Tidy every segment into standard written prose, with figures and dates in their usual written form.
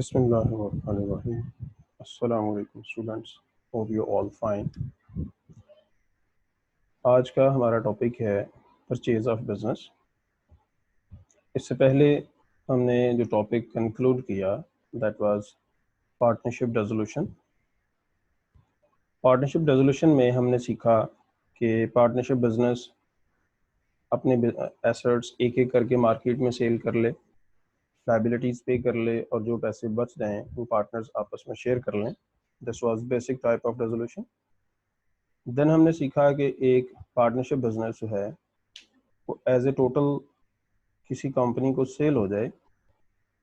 Bismillahirrahmanirrahim. Assalamu alaikum students. Hope you all fine. आज का हमारा टॉपिक है परचेज ऑफ बिजनेस। इससे पहले हमने जो टॉपिक कंक्लूड किया that was partnership resolution. Partnership resolution में हमने सीखा कि पार्टनरशिप बिजनेस अपने एसेट्स एक एक करके मार्केट में सेल कर ले, लायबिलिटीज़ पे कर ले और जो पैसे बच जाएं वो पार्टनर्स आपस में शेयर कर लें। This was basic type of resolution. Then हमने सीखा कि एक पार्टनरशिप बिजनेस जो है वो एज ए टोटल किसी कंपनी को सेल हो जाए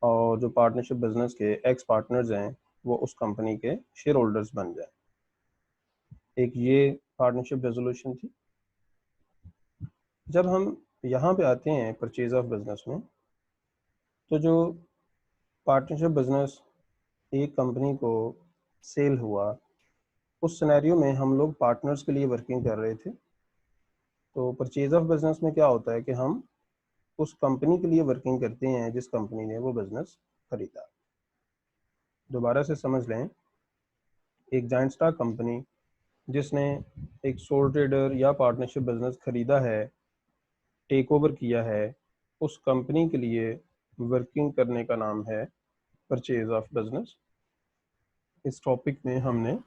और जो पार्टनरशिप बिजनेस के एक्स पार्टनर्स हैं वो उस कंपनी के शेयर होल्डर्स बन जाए। एक ये पार्टनरशिप रेजोल्यूशन थी। जब हम यहाँ पे आते हैं परचेज ऑफ बिजनेस में, तो जो पार्टनरशिप बिजनेस एक कंपनी को सेल हुआ उस सिनेरियो में हम लोग पार्टनर्स के लिए वर्किंग कर रहे थे। तो परचेज ऑफ बिजनेस में क्या होता है कि हम उस कंपनी के लिए वर्किंग करते हैं जिस कंपनी ने वो बिजनेस खरीदा। दोबारा से समझ लें, एक जायंट स्टॉक कंपनी जिसने एक सोल ट्रेडर या पार्टनरशिप बिजनेस खरीदा है, टेक ओवर किया है, उस कंपनी के लिए वर्किंग करने का नाम है परचेज ऑफ बिजनेस। इस टॉपिक में हमने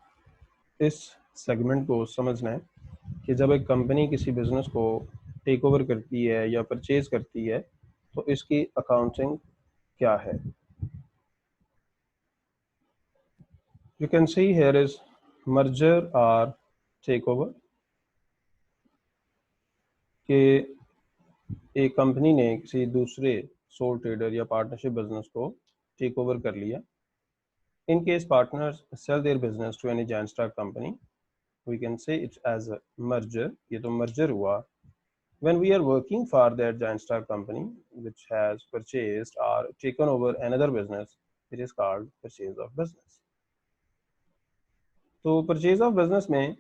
इस सेगमेंट को समझना है कि जब एक कंपनी किसी बिजनेस को टेक ओवर करती है या परचेज करती है तो इसकी अकाउंटिंग क्या है। You can see here is merger और टेक ओवर। कि एक कंपनी ने किसी दूसरे सोल ट्रेडर या पार्टनरशिप बिजनेस को टेक ओवर कर लिया। In case partners sell their business to any joint stock company, we can say it's as a merger. ये तो मर्जर हुआ। When we are working for that giant stock company which has purchased or taken over another business, it is called purchase of business. तो purchase of business में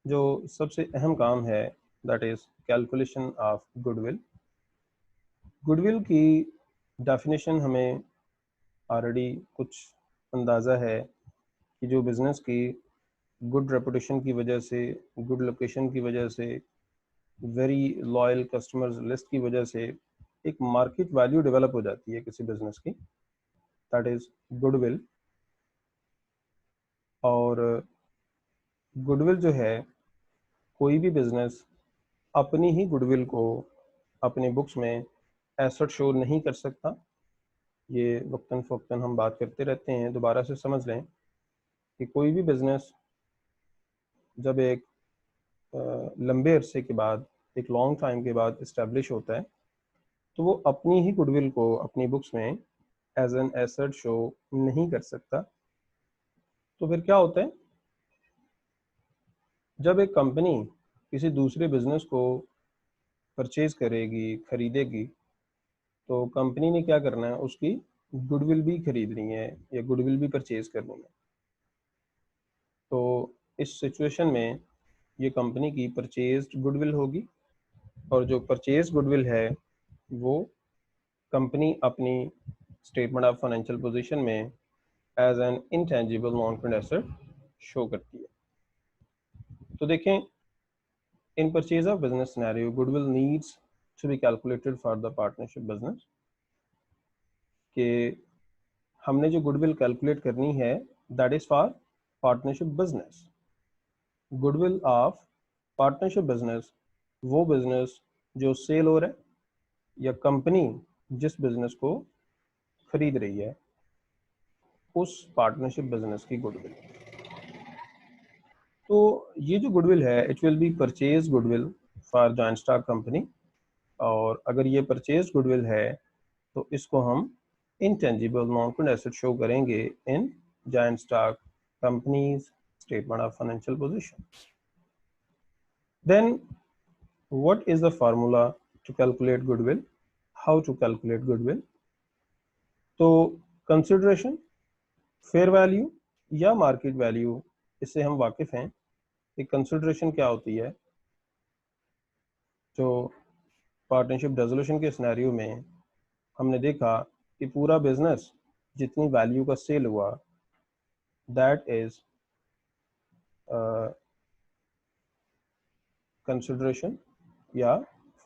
जो सबसे अहम काम है that is calculation of goodwill. Goodwill की definition हमें already कुछ अंदाज़ा है कि जो business की good reputation की वजह से, good location की वजह से, वेरी लॉयल कस्टमर्स लिस्ट की वजह से एक मार्केट वैल्यू डेवलप हो जाती है किसी बिजनेस की, दैट इज गुडविल। और गुडविल जो है, कोई भी बिजनेस अपनी ही गुडविल को अपने बुक्स में एसेट शो नहीं कर सकता। ये वक्तन फ़वक्तन हम बात करते रहते हैं। दोबारा से समझ लें कि कोई भी बिजनेस जब एक लंबे अरसे के बाद, एक लॉन्ग टाइम के बाद इस्टेब्लिश होता है तो वो अपनी ही गुडविल को अपनी बुक्स में एज एन एसेट शो नहीं कर सकता। तो फिर क्या होता है, जब एक कंपनी किसी दूसरे बिजनेस को परचेज करेगी, खरीदेगी, तो कंपनी ने क्या करना है, उसकी गुडविल भी खरीदनी है या गुडविल भी परचेज करनी है। तो इस सिचुएशन में ये कंपनी की परचेज्ड गुडविल होगी और जो परचेज गुडविल है वो कंपनी अपनी स्टेटमेंट ऑफ फाइनेंशियल पोजीशन में as an intangible non current asset show करती है। तो देखें, in purchase of business scenario goodwill needs to be calculated for the partnership business. कि हमने जो गुडविल कैलकुलेट करनी है that is for partnership business. Goodwill of partnership business वो बिजनेस जो सेल हो रहा है या कंपनी जिस बिजनेस को खरीद रही है उस पार्टनरशिप बिजनेस की गुडविल। तो ये जो गुडविल है it will be purchase goodwill for joint stock company. और अगर ये परचेज गुडविल है तो इसको हम intangible non current asset show करेंगे in joint stock companies statement of financial position. Then what is the formula to calculate goodwill? How to calculate goodwill? तो consideration, fair value या मार्केट वैल्यू, इससे हम वाकिफ हैं। एक कंसिडरेशन क्या होती है, जो पार्टनरशिप रेजोल्यूशन के सिनेरियो में हमने देखा कि पूरा बिजनेस जितनी वैल्यू का सेल हुआ दैट इज कंसिडरेशन या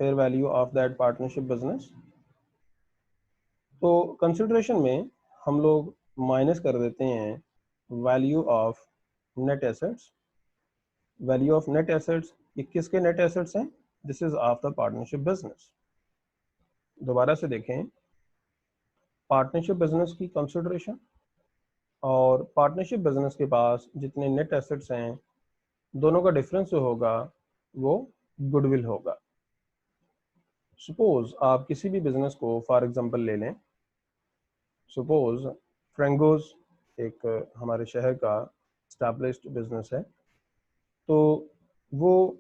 fair value of that partnership business. तो कंसिडरेशन में हम लोग माइनस कर देते हैं value of net assets. Value of net assets, ये किसके नेट एसेट्स हैं? This is of the partnership business. दोबारा से देखें, पार्टनरशिप बिजनेस की कंसिडरेशन और पार्टनरशिप बिजनेस के पास जितने नेट एसेट्स हैं, दोनों का डिफरेंस जो होगा वो गुडविल होगा। सपोज आप किसी भी बिजनेस को फॉर एग्जांपल ले लें, सपोज फ्रेंगोज एक हमारे शहर का स्टैब्लिश्ड बिजनेस है, तो वो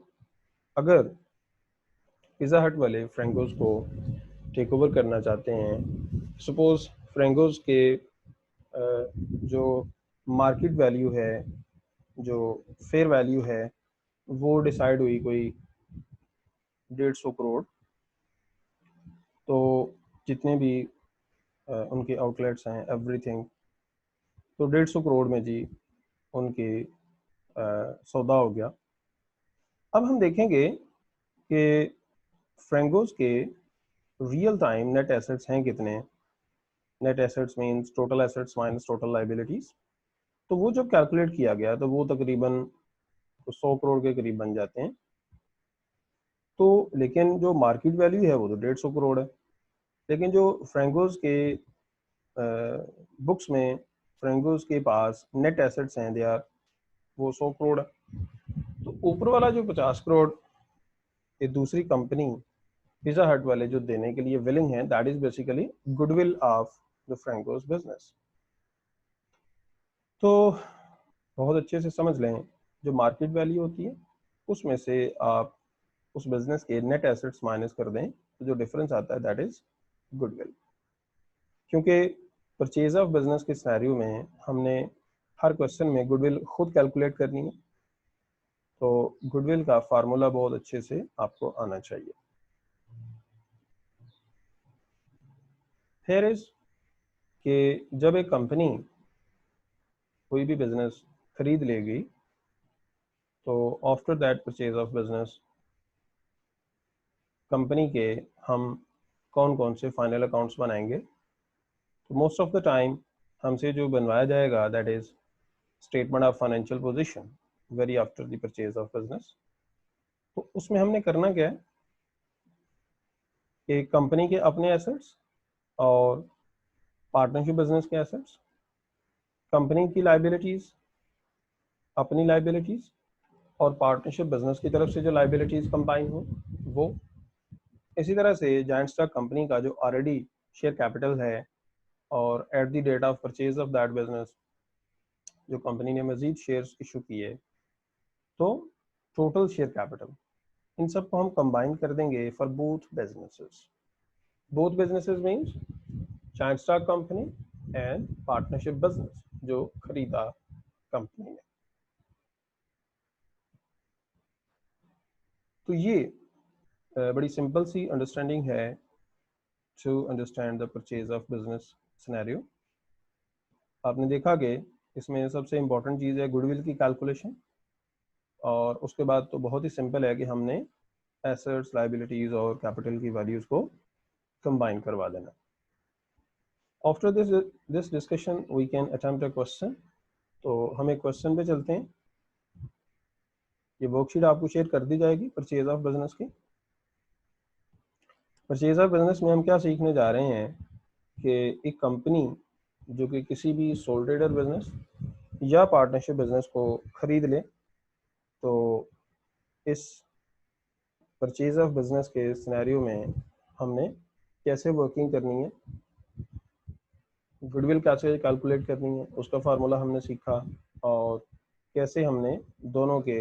अगर पिज़्ज़ा हट वाले फ्रेंगोज को टेक ओवर करना चाहते हैं, सपोज फ्रेंगोज के जो मार्केट वैल्यू है, जो फेयर वैल्यू है, वो डिसाइड हुई कोई 150 करोड़। तो जितने भी उनके आउटलेट्स हैं एवरीथिंग, तो 150 करोड़ में जी उनके सौदा हो गया। अब हम देखेंगे कि फ्रेंगोज के रियल टाइम नेट एसेट्स हैं कितने। Net assets means total assets minus total liabilities. तो वो जब कैलकुलेट किया गया तो वो तकरीबन 100 करोड़ के करीब बन जाते हैं। तो लेकिन जो मार्केट वैल्यू है वो तो 150 करोड़ है, लेकिन जो फ्रेंगोज के बुक्स में फ्रेंगोज के पास नेट एसेट्स हैं दे आर वो 100 करोड़ है। तो ऊपर वाला जो 50 करोड़ ये दूसरी कंपनी पिज़्ज़ा हट वाले जो देने के लिए विलिंग है, that is basically goodwill of the Franco's business. तो बहुत अच्छे से समझ लें, जो मार्केट वैल्यू होती है उसमें से आप उस बिजनेस के नेट एसेट्स माइनस कर दें, तो जो डिफरेंस आता है दैट इज गुडविल। क्योंकि परचेज ऑफ बिजनेस के सिनेरियो में हमने हर क्वेश्चन में गुडविल खुद कैलकुलेट करनी है, तो गुडविल का फार्मूला बहुत अच्छे से आपको आना चाहिए। फिर इज कि जब एक कंपनी कोई भी बिजनेस खरीद लेगी, तो after that purchase of business company के हम कौन कौन से फाइनल अकाउंट्स बनाएंगे। तो मोस्ट ऑफ द टाइम हमसे जो बनवाया जाएगा that is statement of financial position very after the purchase of business. तो उसमें हमने करना क्या है कि कंपनी के अपने एसेट्स और पार्टनरशिप बिजनेस के एसेट्स, कंपनी की लाइबिलिटीज, अपनी लाइबिलिटीज और पार्टनरशिप बिजनेस की तरफ से जो लाइबिलिटीज कंबाइन हो वो। इसी तरह से जायंट स्टॉक कंपनी का जो ऑलरेडी शेयर कैपिटल है और at the date of purchase of that business जो कंपनी ने मजीद शेयर्स इशू किए, तो टोटल शेयर कैपिटल, इन सब को हम कंबाइन कर देंगे for both businesses. Both businesses means joint stock company and partnership business जो खरीदा कंपनी ने। तो ये बड़ी सिंपल सी अंडरस्टैंडिंग है to understand the purchase of business scenario. आपने देखा कि इसमें सबसे इम्पोर्टेंट चीज़ है गुडविल की कैलकुलेशन, और उसके बाद तो बहुत ही सिंपल है कि हमने एसेट्स, लाइबिलिटीज और कैपिटल की वैल्यूज को कंबाइन करवा देना। After this discussion we can attempt a question. तो हम एक क्वेश्चन पे चलते हैं। ये वर्कशीट आपको शेयर कर दी जाएगी परचेज ऑफ बिजनेस की। परचेज ऑफ बिजनेस में हम क्या सीखने जा रहे हैं कि एक कंपनी जो कि किसी भी सोल ट्रेडर बिजनेस या पार्टनरशिप बिजनेस को खरीद ले, तो इस परचेज ऑफ बिजनेस के सिनेरियो में हमने कैसे वर्किंग करनी है, गुडविल कैसे कैलकुलेट करनी है, उसका फार्मूला हमने सीखा, और कैसे हमने दोनों के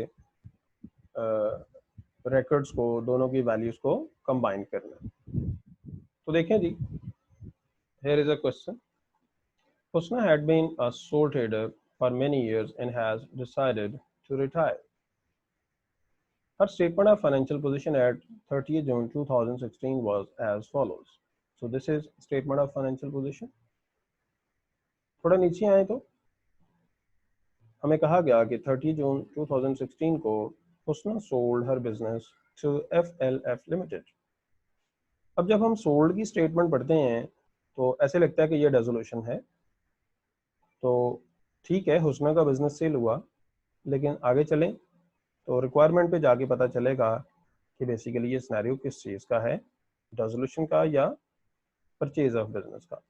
रिकॉर्ड्स को, दोनों की वैल्यूज को कंबाइन करना है। तो देखें जी, here is a question. Husna had been a sole trader for many years and has decided to retire. Her statement of financial position at 30th June 2016 was as follows. So this is statement of financial position. थोड़ा नीचे आए तो हमें कहा गया कि 30 जून 2016 को Husna sold her business to FLF limited. अब जब हम सोल्ड की स्टेटमेंट पढ़ते हैं तो ऐसे लगता है कि ये रेजोल्यूशन है, तो ठीक है हुस्ना का बिजनेस सेल हुआ, लेकिन आगे चलें तो रिक्वायरमेंट पे जाके पता चलेगा कि बेसिकली ये सिनेरियो किस चीज़ का है, रेजोल्यूशन का या परचेज ऑफ बिजनेस का।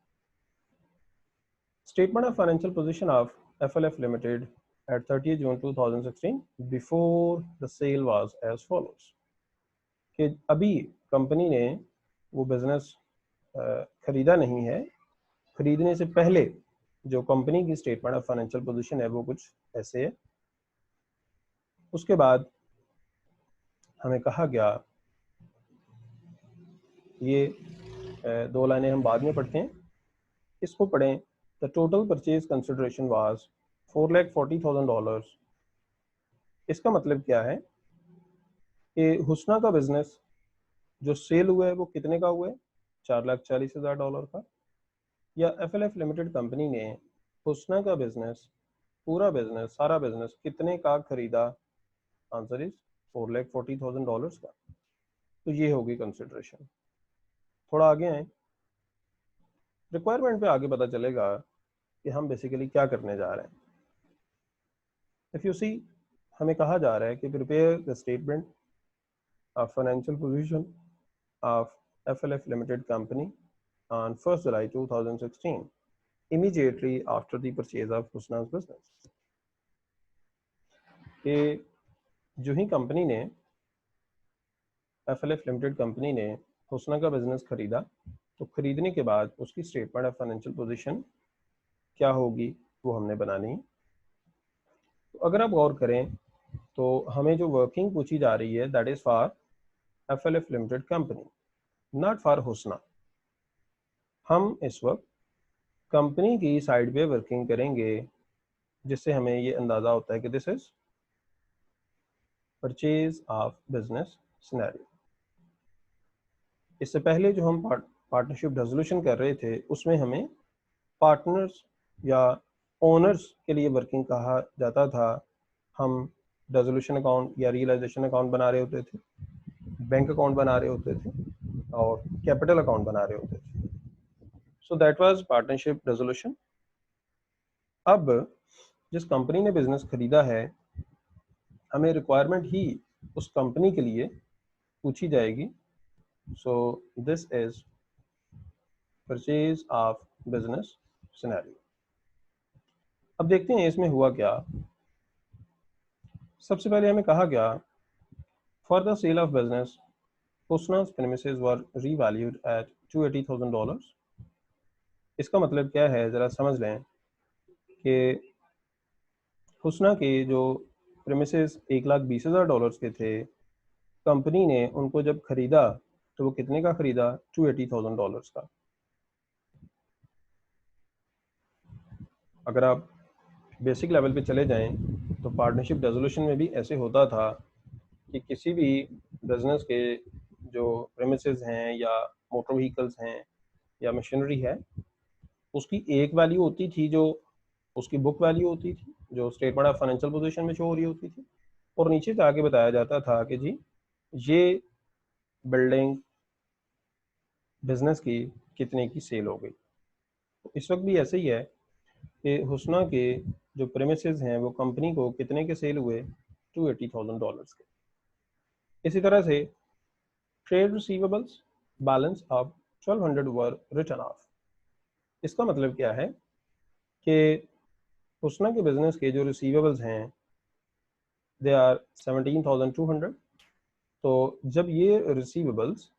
Statement of financial position of FLF limited at 30 June 2016 before the sale was as follows कि अभी कंपनी ने वो बिजनेस खरीदा नहीं है, खरीदने से पहले जो कंपनी की स्टेटमेंट ऑफ फाइनेंशियल पोजीशन है वो कुछ ऐसे है। उसके बाद हमें कहा गया, ये दो लाइनें हम बाद में पढ़ते हैं, इसको पढ़ें। The total purchase consideration was $440,000। इसका मतलब क्या है कि हुस्ना का बिजनेस जो सेल हुआ है वो कितने का हुआ है, $440,000 का, या FLF लिमिटेड कंपनी ने हुस्ना का बिजनेस, पूरा बिजनेस, सारा बिजनेस कितने का खरीदा, आंसर इज $440,000 का। तो ये होगी कंसिडरेशन। थोड़ा आगे आए, रिक्वायरमेंट पे आगे पता चलेगा कि हम बेसिकली क्या करने जा रहे हैं। इफ यू सी, हमें कहा जा रहा है कि prepare the statement of financial position of FLF limited company on 1st July 2016 immediately after the purchase of Husna's business। कि जो ही कंपनी ने, FLF लिमिटेड कंपनी ने हुस्ना का बिजनेस खरीदा, तो खरीदने के बाद उसकी स्टेटमेंट ऑफ फाइनेंशियल पोजीशन क्या होगी वो हमने बनानी। तो अगर आप गौर करें तो हमें जो वर्किंग पूछी जा रही है that is for FLF limited company, not for Husna. हम इस वक्त कंपनी की साइड पे वर्किंग करेंगे, जिससे हमें ये अंदाजा होता है कि this is purchase of business scenario. इससे पहले जो हम पार्टनरशिप रेजोल्यूशन कर रहे थे उसमें हमें पार्टनर्स या ओनर्स के लिए वर्किंग कहा जाता था। हम रेजोल्यूशन अकाउंट या रियलाइजेशन अकाउंट बना रहे होते थे, बैंक अकाउंट बना रहे होते थे और कैपिटल अकाउंट बना रहे होते थे। So that was partnership resolution. अब जिस कंपनी ने बिजनेस खरीदा है, हमें रिक्वायरमेंट ही उस कंपनी के लिए पूछी जाएगी। So this is purchase of business scenario. अब देखते हैं इसमें हुआ क्या। सबसे पहले हमें कहा गया for the sale of business हुस्ना's premises were revalued at $280,000। इसका मतलब क्या है ज़रा समझ लें कि हुस्ना के जो प्रेमिसेस $1,20,000 के थे, कंपनी ने उनको जब खरीदा तो वो कितने का खरीदा, $280,000 का। अगर आप बेसिक लेवल पे चले जाएं तो पार्टनरशिप रेजोल्यूशन में भी ऐसे होता था कि किसी भी बिजनेस के जो प्रेमिसेस हैं या मोटर व्हीकल्स हैं या मशीनरी है, उसकी एक वैल्यू होती थी जो उसकी बुक वैल्यू होती थी, जो स्टेटमेंट ऑफ फाइनेंशियल पोजीशन में शो हो रही होती थी, और नीचे से आगे बताया जाता था कि जी ये बिल्डिंग बिजनेस की कितने की सेल हो गई। तो इस वक्त भी ऐसे ही है कि हुस्ना के जो प्रेमिसेस हैं वो कंपनी को कितने के सेल हुए, $280,000 के। इसी तरह से trade receivables balance of 1200 were return of. इसका मतलब क्या है कि हुस्ना के बिजनेस के जो रिसीवेबल्स हैं दे आर 17,200। तो जब ये रिसीवेबल्स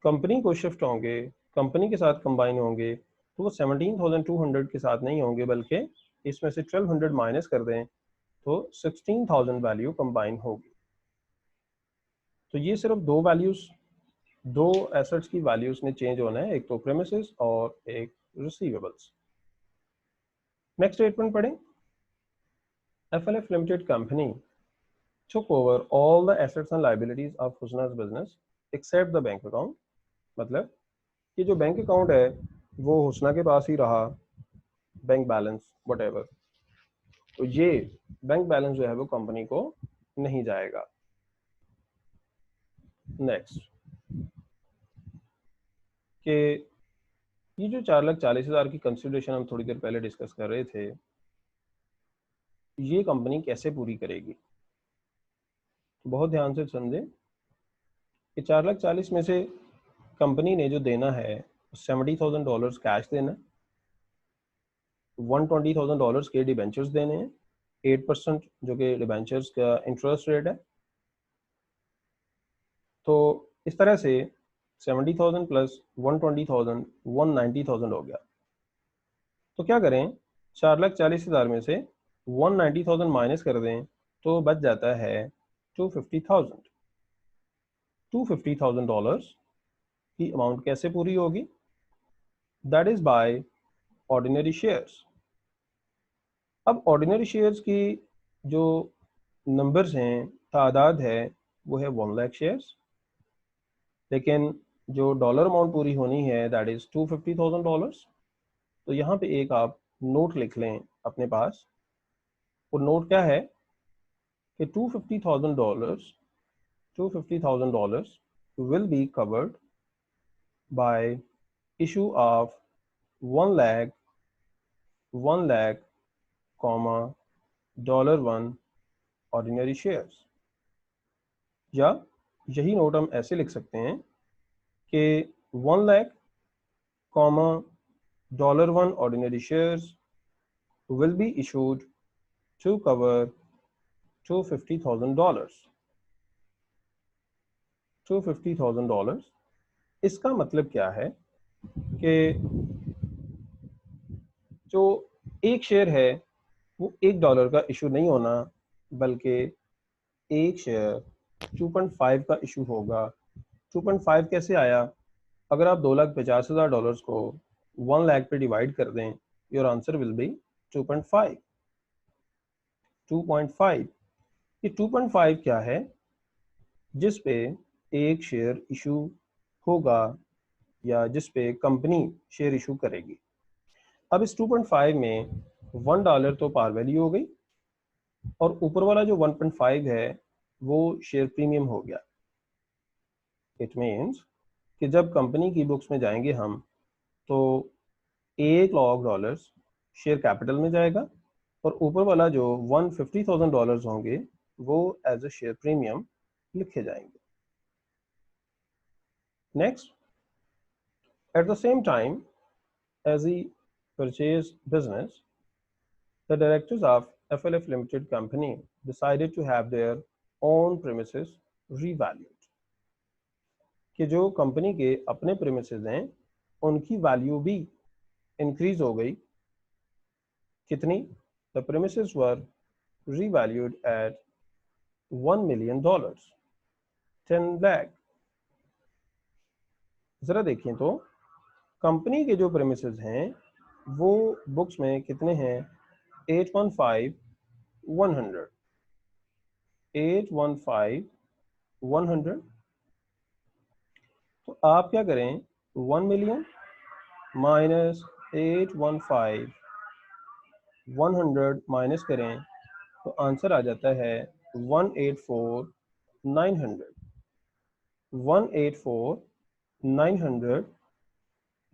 कंपनी को शिफ्ट होंगे, कंपनी के साथ कंबाइन होंगे, तो वो 17,200 के साथ नहीं होंगे, बल्कि इसमें से 1200 माइनस कर दें तो 16,000 वैल्यू कंबाइन होगी। तो ये सिर्फ दो वैल्यूज, दो एसेट्स की वैल्यूज ने चेंज होना है, एक तो प्रेमिसेस और एक रिसीवेबल्स। नेक्स्ट स्टेटमेंट पढ़ें। FLF limited company took over all the assets and liabilities of Husna's business except the bank account। मतलब कि जो बैंक अकाउंट है वो हुस्ना के पास ही रहा, बैंक बैलेंस वट, तो ये बैंक बैलेंस जो है वो कंपनी को नहीं जाएगा। नेक्स्ट कि ये जो 4,40,000 की कंसिडरेशन हम थोड़ी देर पहले डिस्कस कर रहे थे, ये कंपनी कैसे पूरी करेगी। तो बहुत ध्यान से समझें कि 4,40,000 में से कंपनी ने जो देना है $70,000 कैश देना, $120,000 के डिबेंचर्स देने हैं, 8% जो कि डिबेंचर्स का इंटरेस्ट रेट है। तो इस तरह से 70,000 प्लस 120,000 190,000 हो गया। तो क्या करें, 4,40,000 में से 190,000 माइनस कर दें तो बच जाता है 250,000। $250,000 की अमाउंट कैसे पूरी होगी? That is by ordinary shares. अब ऑर्डिनरी शेयर्स की जो नंबर्स हैं, तादाद है, वो है 1 लाख शेयर्स, लेकिन जो डॉलर अमाउंट पूरी होनी है दैट इज $250,000। तो यहाँ पे एक आप नोट लिख लें अपने पास। वो नोट क्या है कि $250,000 will be covered by issue of 1 lakh comma $1 ordinary shares। या यही नोट हम ऐसे लिख सकते हैं कि 1 lakh comma $1 ordinary shares will be issued to cover $250,000। $250,000 इसका मतलब क्या है कि जो एक शेयर है वो $1 का इशू नहीं होना, बल्कि एक शेयर 2.5 का इशू होगा। 2.5 कैसे आया? अगर आप $2,50,000 को 1 लाख पे डिवाइड कर दें, योर आंसर विल बी 2.5। 2.5 ये 2.5 क्या है? जिस पे एक शेयर इशू होगा या जिस पे कंपनी शेयर इशू करेगी। अब इस 2.5 में $1 तो पार वैल्यू हो गई, और ऊपर वाला जो 1.5 है वो शेयर प्रीमियम हो गया। इट मीन्स कि जब कंपनी की बुक्स में जाएंगे हम, तो $1 लाख शेयर कैपिटल में जाएगा, और ऊपर वाला जो $150,000 होंगे वो एज अ शेयर प्रीमियम लिखे जाएंगे। Next, at the same time as he purchased business, the directors of FLF Limited Company decided to have their own premises revalued। कि जो कंपनी के अपने प्रेमिसेस हैं उनकी वैल्यू भी इंक्रीज हो गई। कितनी? The premises were revalued at $1 million, 10 lakh. जरा देखें तो कंपनी के जो प्रेमिसेस हैं वो बुक्स में कितने हैं? 815 100, 815 100। तो आप क्या करें, 1 मिलियन माइनस 815 100 माइनस करें तो आंसर आ जाता है 184,900। 184,900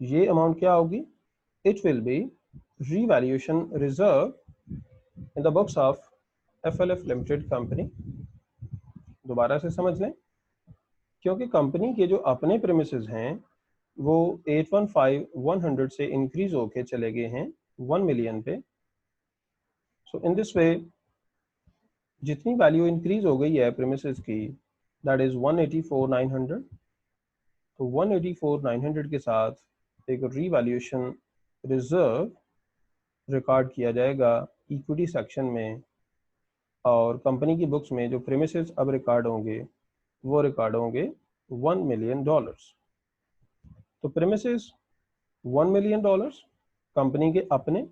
ये अमाउंट क्या होगी? It will B revaluation reserve in the books of FLF limited company. दोबारा से समझ लें, क्योंकि कंपनी के जो अपने प्रेमिसेस हैं वो 815 100 से इंक्रीज होके चले गए हैं 1 मिलियन पे। सो इन दिस वे जितनी वैल्यू इंक्रीज हो गई है प्रेमिसेस की, दैट इज 184,900। तो 184,900 के साथ एक रीवैल्यूएशन रिजर्व रिकॉर्ड किया जाएगा इक्विटी सेक्शन में, और कंपनी की बुक्स में जो प्रेमिसेस अब रिकॉर्ड होंगे वो रिकॉर्ड होंगे $1 मिलियन। तो प्रेमिसेस $1 मिलियन कंपनी के अपने,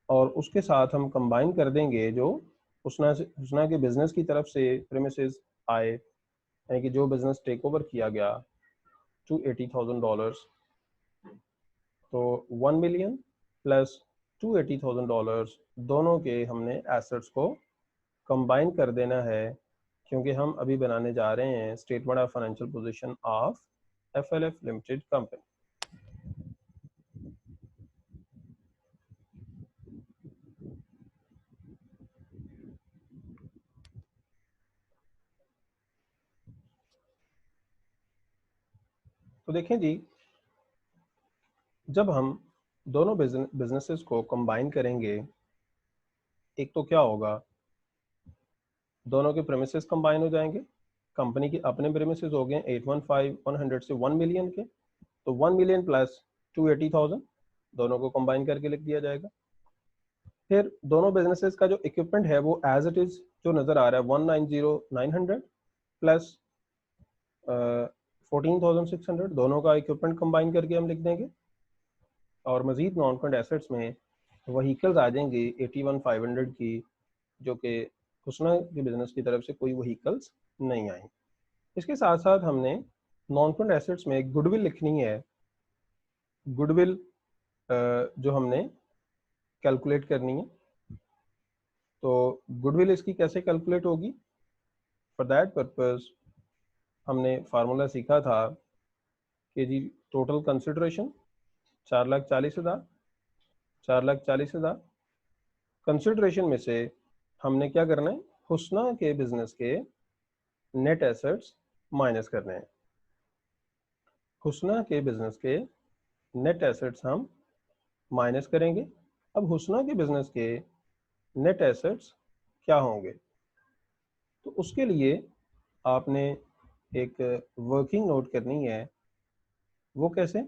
और उसके साथ हम कंबाइन कर देंगे जो हुस्ना के बिजनेस की तरफ से प्रेमिसेस आए, यानी कि जो बिजनेस टेक ओवर किया गया, $280,000। तो 1 मिलियन प्लस $280,000 दोनों के हमने एसेट्स को कंबाइन कर देना है, क्योंकि हम अभी बनाने जा रहे हैं statement of financial position of FLF limited company. तो देखें जी, जब हम दोनों बिजनेसेस को कंबाइन करेंगे, एक तो क्या होगा, दोनों के प्रेमिसेस कंबाइन हो जाएंगे। कंपनी के अपने प्रेमिसेस हो गए 815 से 1 मिलियन के, तो 1 मिलियन प्लस 280,000 दोनों को कंबाइन करके लिख दिया जाएगा। फिर दोनों बिजनेसेस का जो इक्विपमेंट है वो एज इट इज जो नजर आ रहा है 190,900 प्लस 14,600 दोनों का इक्विपमेंट कंबाइन करके हम लिख देंगे। और मजीद नॉन करंट एसेट्स में वहीकल्स आ जाएंगे 81,500 की, जो कि हुस्ना के बिजनेस की तरफ से कोई वहीकल्स नहीं आई। इसके साथ साथ हमने नॉन करंट एसेट्स में गुडविल लिखनी है। गुडविल जो हमने कैलकुलेट करनी है, तो गुडविल इसकी कैसे कैलकुलेट होगी, फॉर दैट पर्पस हमने फार्मूला सीखा था कि जी टोटल कंसिडरेशन 4,40,000, 4,40,000 कंसिडरेशन में से हमने क्या करना है, हुस्ना के बिजनेस के नेट एसेट्स माइनस करने हैं। हुस्ना के बिजनेस के नेट एसेट्स हम माइनस करेंगे। अब हुस्ना के बिजनेस के नेट एसेट्स क्या होंगे, तो उसके लिए आपने एक वर्किंग नोट करनी है। वो कैसे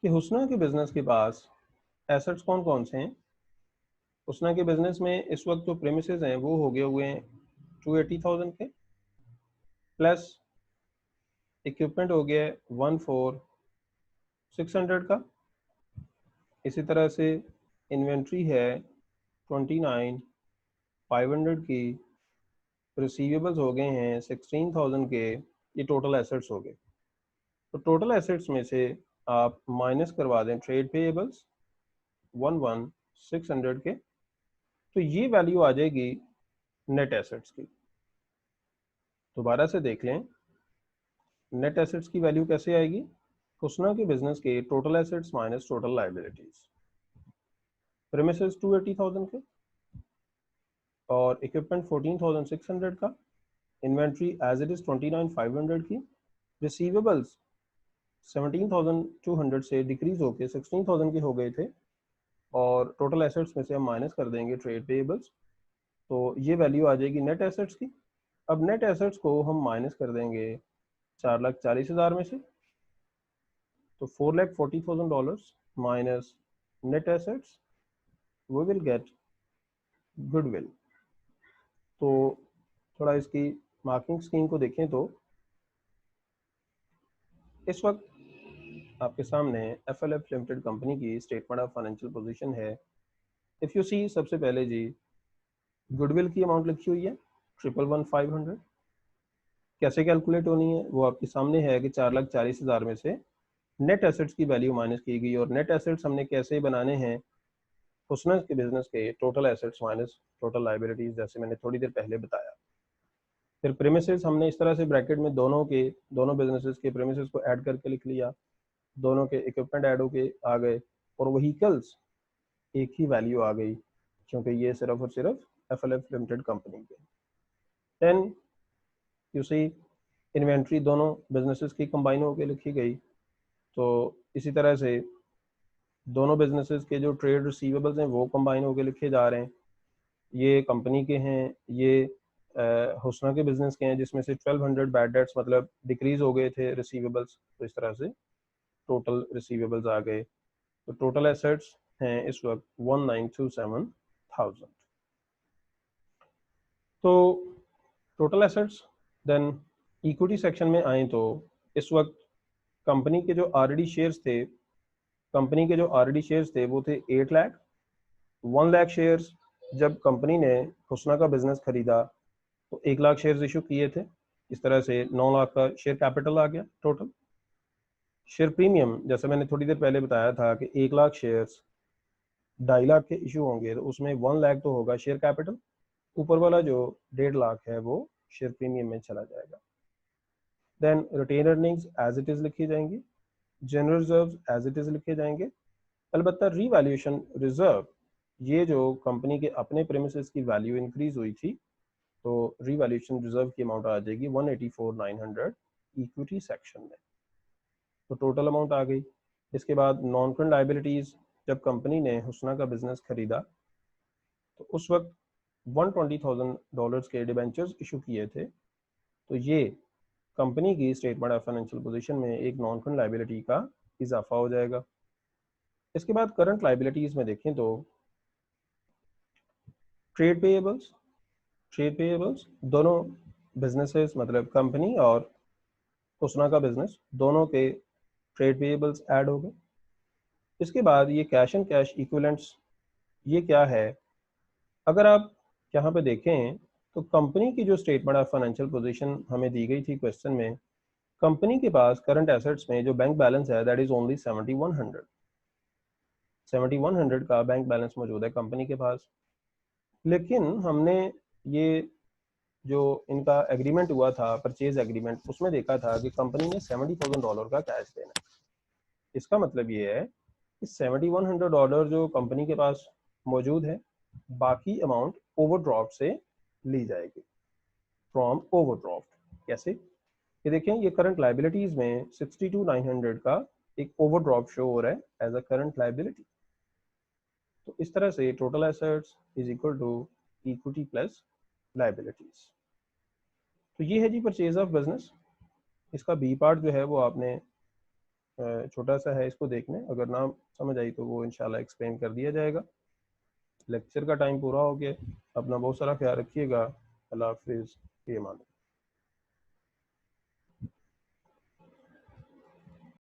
कि हुस्ना के बिजनेस के पास एसेट्स कौन कौन से हैं। हुस्ना के बिजनेस में इस वक्त जो प्रेमिसेस हैं वो हो गए हुए हैं 280,000 के, प्लस इक्विपमेंट हो गया 14,600 का। इसी तरह से इन्वेंट्री है 29,500 की, रिसीवेबल्स हो गए हैं 16,000 के। ये टोटल एसेट्स हो गए। तो टोटल एसेट्स में से आप माइनस करवा दें ट्रेड पेएबल्स 11,600 के, तो ये वैल्यू आ जाएगी नेट एसेट्स की। दोबारा से देख लें, नेट एसेट्स की वैल्यू कैसे आएगी, हुस्ना के बिजनेस के total assets minus total liabilities, premises 280,000 के और इक्विपमेंट 14,600 का, इन्वेंट्री एज इट इज 29,500 की, रिसीवेबल्स 17,200 से डिक्रीज होकर 16,000 के हो गए थे, और टोटल एसेट्स में से हम माइनस कर देंगे ट्रेड पेएबल्स, तो ये वैल्यू आ जाएगी नेट एसेट्स की। अब नेट एसेट्स को हम माइनस कर देंगे 4,40,000 में से, तो $4,40,000 minus net assets, we will get goodwill. तो थोड़ा इसकी मार्किंग स्कीम को देखें तो इस वक्त आपके सामने FLF लिमिटेड कंपनी की स्टेटमेंट ऑफ फाइनेंशियल पोजीशन है। इफ़ यू सी, सबसे पहले जी गुडविल की अमाउंट लिखी हुई है 1,115,500। कैसे कैलकुलेट होनी है वो आपके सामने है कि 4,40,000 में से नेट एसेट्स की वैल्यू माइनस की गई, और नेट एसेट्स हमने कैसे बनाने हैं, हुस्ना के बिजनेस के total assets minus total liabilities, जैसे मैंने थोड़ी देर पहले बताया। फिर प्रीमिसेस हमने इस तरह से ब्रैकेट में दोनों बिजनेसेस के प्रीमिसेस को ऐड करके लिख लिया, दोनों के इक्विपमेंट ऐड होके आ गए, और व्हीकल्स एक ही वैल्यू आ गई, क्योंकि ये सिर्फ और सिर्फ FLF लिमिटेड कंपनी के। देन यू सी इन्वेंट्री दोनों बिजनेसेस की कंबाइन होकर लिखी गई, तो इसी तरह से दोनों बिजनेसेस के जो ट्रेड रिसीवेबल्स हैं वो कंबाइन होकर लिखे जा रहे हैं। ये कंपनी के हैं, ये हुस्ना के बिजनेस के हैं, जिसमें से 1,200 बैड डेट्स मतलब डिक्रीज हो गए थे रिसीवेबल्स, तो इस तरह से टोटल रिसीवेबल्स आ गए। तो टोटल एसेट्स हैं इस वक्त 19,27,000। तो total assets, then equity section में आए तो इस वक्त कंपनी के जो ऑलरेडी शेयर्स थे, वो थे 8 लाख। 1 लाख शेयर्स जब कंपनी ने हुस्ना का बिजनेस खरीदा तो 1 लाख शेयर्स इशू किए थे, इस तरह से 9 लाख का शेयर कैपिटल आ गया टोटल। शेयर प्रीमियम, जैसे मैंने थोड़ी देर पहले बताया था कि 1 लाख शेयर्स 2.5 लाख के इशू होंगे तो उसमें 1 लाख तो होगा शेयर कैपिटल, ऊपर वाला जो 1.5 लाख है वो शेयर प्रीमियम में चला जाएगा। Then retain earnings as it is लिखी जाएंगी, general reserve as it is लिखे जाएंगे। अलबत्ता रीवैल्यूएशन रिजर्व, ये जो कंपनी के अपने प्रेमिसेस की वैल्यू इंक्रीज हुई थी तो रीवैल्यूएशन रिजर्व की अमाउंट आ जाएगी 184,900 इक्विटी सेक्शन में, तो टोटल अमाउंट आ गई। इसके बाद नॉन करंट लायबिलिटीज़, जब कंपनी ने हुस्ना का बिजनेस खरीदा तो उस वक्त $120,000 के डिबेंचर्स इशू किए थे, तो ये कंपनी की स्टेटमेंट ऑफ फाइनेंशियल पोजीशन में एक नॉन करंट लायबिलिटी का इजाफा हो जाएगा। इसके बाद करंट लायबिलिटीज़ में देखें तो ट्रेड पेएबल्स, ट्रेड पेएबल्स दोनों बिजनेसेस मतलब कंपनी और हुस्ना का बिजनेस दोनों के ट्रेड पेएबल्स ऐड हो गए। इसके बाद ये कैश एंड कैश इक्विवेलेंट्स, ये क्या है? अगर आप यहाँ पे देखें तो कंपनी की जो स्टेटमेंट ऑफ फाइनेंशियल पोजीशन हमें दी गई थी क्वेश्चन में, कंपनी के पास करंट एसेट्स में जो बैंक बैलेंस है दैट इज ओनली 7100 का बैंक बैलेंस मौजूद है कंपनी के पास। लेकिन हमने ये जो इनका एग्रीमेंट हुआ था परचेज एग्रीमेंट, उसमें देखा था कि कंपनी ने $70,000 का कैश देना है। इसका मतलब ये है कि $7100 जो कंपनी के पास मौजूद है, बाकी अमाउंट ओवरड्राफ्ट से ली जाएगी, फ्रॉम ओवरड्राफ्ट। कैसे? ये देखें, ये करंट लायबिलिटीज में 62,900 का एक ओवरड्राफ्ट शो हो रहा है एज अ करंट लायबिलिटी। तो इस तरह से total assets is equal to equity plus liabilities. तो ये है जी परचेज ऑफ बिजनेस। इसका बी पार्ट जो है वो आपने छोटा सा है, इसको देखने, अगर ना समझ आई तो वो इंशाल्लाह एक्सप्लेन कर दिया जाएगा। लेक्चर का टाइम पूरा हो गया, अपना बहुत सारा ख्याल रखिएगा। अल्लाह हाफिज़, ये मान।